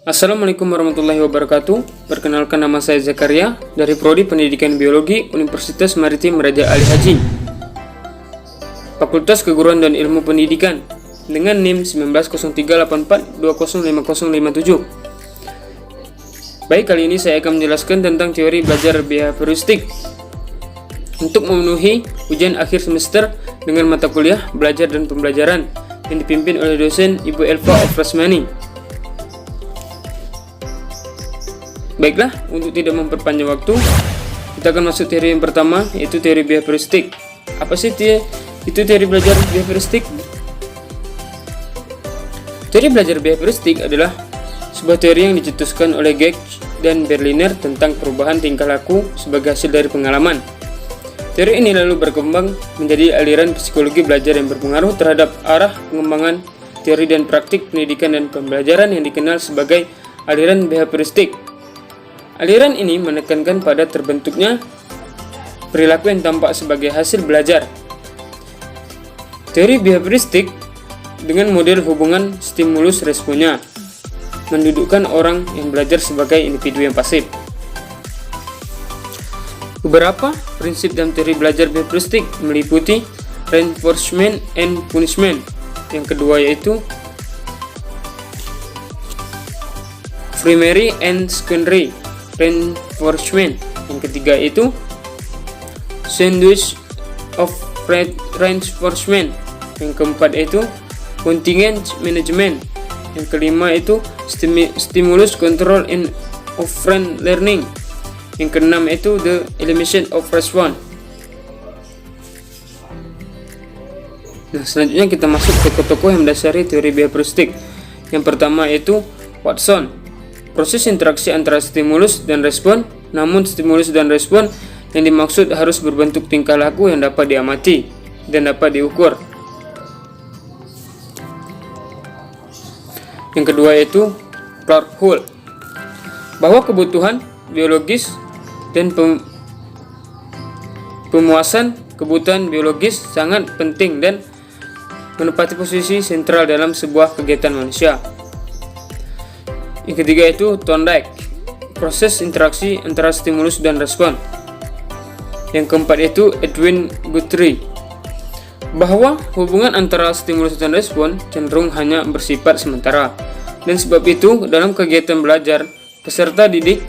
Assalamualaikum warahmatullahi wabarakatuh. Perkenalkan, nama saya Zakaria dari Prodi Pendidikan Biologi Universitas Maritim Raja Ali Haji, Fakultas Keguruan dan Ilmu Pendidikan, dengan NIM 190384205057. Baik, kali ini saya akan menjelaskan tentang teori belajar behavioristik untuk memenuhi ujian akhir semester dengan mata kuliah belajar dan pembelajaran yang dipimpin oleh dosen Ibu Elva Ofrasmani. Baiklah, untuk tidak memperpanjang waktu, kita akan masuk teori yang pertama, yaitu teori behavioristik. Apa sih itu teori belajar behavioristik? Teori belajar behavioristik adalah sebuah teori yang dicetuskan oleh Gage dan Berliner tentang perubahan tingkah laku sebagai hasil dari pengalaman. Teori ini lalu berkembang menjadi aliran psikologi belajar yang berpengaruh terhadap arah pengembangan teori dan praktik pendidikan dan pembelajaran yang dikenal sebagai aliran behavioristik. Aliran ini menekankan pada terbentuknya perilaku yang tampak sebagai hasil belajar. Teori behavioristik dengan model hubungan stimulus-responnya mendudukkan orang yang belajar sebagai individu yang pasif. Beberapa prinsip dalam teori belajar behavioristik meliputi reinforcement and punishment. Yang kedua yaitu primary and secondary reinforcement. Yang ketiga itu sandwich of reinforcement. Yang keempat itu contingent management. Yang kelima itu stimulus control and operant learning. Yang keenam itu the elimination of response. Nah, selanjutnya kita masuk ke tokoh yang mendasari teori behavioristik. Yang pertama itu Watson. Proses interaksi antara stimulus dan respon, namun stimulus dan respon yang dimaksud harus berbentuk tingkah laku yang dapat diamati dan dapat diukur. Yang kedua yaitu Clark Hull, bahwa kebutuhan biologis dan pemuasan kebutuhan biologis sangat penting dan menempati posisi sentral dalam sebuah kegiatan manusia. Yang ketiga itu Thorndike, proses interaksi antara stimulus dan respon. Yang keempat itu Edwin Guthrie, bahwa hubungan antara stimulus dan respon cenderung hanya bersifat sementara, dan sebab itu dalam kegiatan belajar peserta didik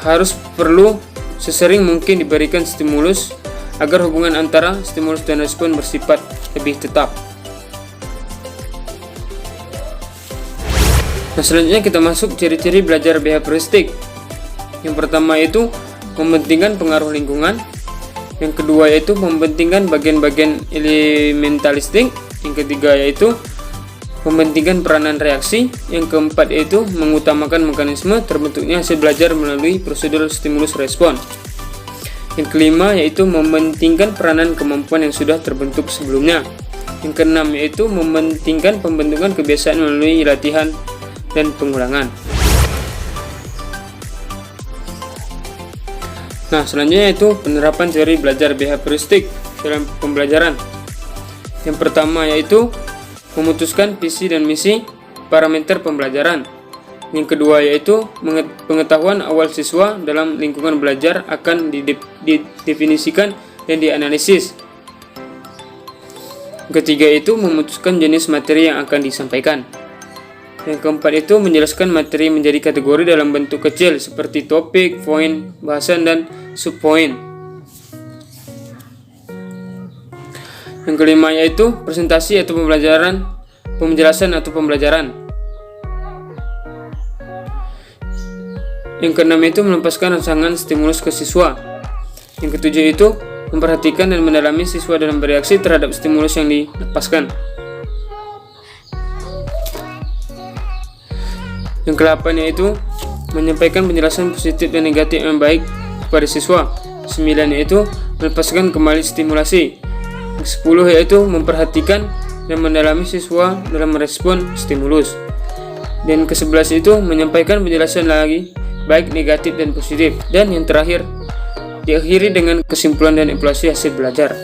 harus perlu sesering mungkin diberikan stimulus agar hubungan antara stimulus dan respon bersifat lebih tetap. Nah, selanjutnya kita masuk ciri-ciri belajar behavioristik. Yang pertama itu mementingkan pengaruh lingkungan. Yang kedua yaitu mementingkan bagian-bagian elementalistik. Yang ketiga yaitu mementingkan peranan reaksi. Yang keempat yaitu mengutamakan mekanisme terbentuknya hasil belajar melalui prosedur stimulus respon. Yang kelima yaitu mementingkan peranan kemampuan yang sudah terbentuk sebelumnya. Yang keenam yaitu mementingkan pembentukan kebiasaan melalui latihan dan pengulangan. Nah, selanjutnya itu penerapan teori belajar behavioristik dalam pembelajaran. Yang pertama yaitu memutuskan visi dan misi parameter pembelajaran. Yang kedua yaitu pengetahuan awal siswa dalam lingkungan belajar akan didefinisikan dan dianalisis. Yang ketiga itu memutuskan jenis materi yang akan disampaikan. Yang keempat itu menjelaskan materi menjadi kategori dalam bentuk kecil seperti topik, poin, bahasan, dan subpoin. Yang kelima yaitu presentasi atau pembelajaran atau pembelajaran. Yang keenam itu melepaskan rangsangan stimulus ke siswa. Yang ketujuh itu memperhatikan dan mendalami siswa dalam bereaksi terhadap stimulus yang dilepaskan. Yang ke-8 yaitu menyampaikan penjelasan positif dan negatif yang baik kepada siswa. 9 yaitu melepaskan kembali stimulasi. Yang 10 yaitu memperhatikan dan mendalami siswa dalam merespon stimulus. Dan ke-11 itu menyampaikan penjelasan lagi baik negatif dan positif. Dan yang terakhir diakhiri dengan kesimpulan dan evaluasi hasil belajar.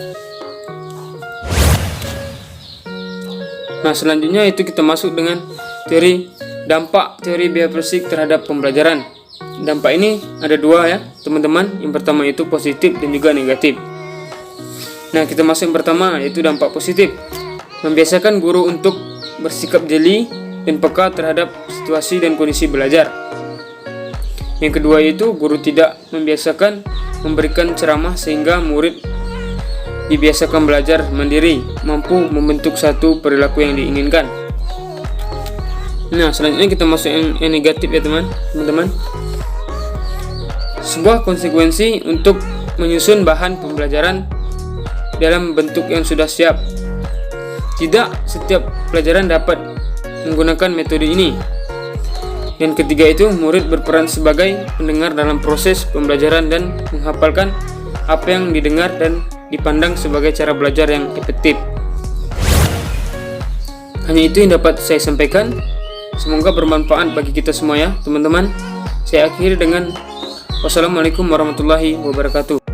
Nah, selanjutnya itu kita masuk dengan teori dampak teori behaviouristik terhadap pembelajaran. Dampak ini ada dua ya teman-teman. Yang pertama itu positif dan juga negatif. Nah, kita masuk yang pertama, yaitu dampak positif. Membiasakan guru untuk bersikap jeli dan peka terhadap situasi dan kondisi belajar. Yang kedua itu guru tidak membiasakan memberikan ceramah sehingga murid dibiasakan belajar mandiri, mampu membentuk satu perilaku yang diinginkan. Nah, selanjutnya kita masuk yang negatif ya teman-teman. Sebuah konsekuensi untuk menyusun bahan pembelajaran dalam bentuk yang sudah siap. Tidak setiap pelajaran dapat menggunakan metode ini. Yang ketiga itu murid berperan sebagai pendengar dalam proses pembelajaran dan menghafalkan apa yang didengar dan dipandang sebagai cara belajar yang efektif. Hanya itu yang dapat saya sampaikan. Semoga bermanfaat bagi kita semua ya teman-teman. Saya akhiri dengan wassalamualaikum warahmatullahi wabarakatuh.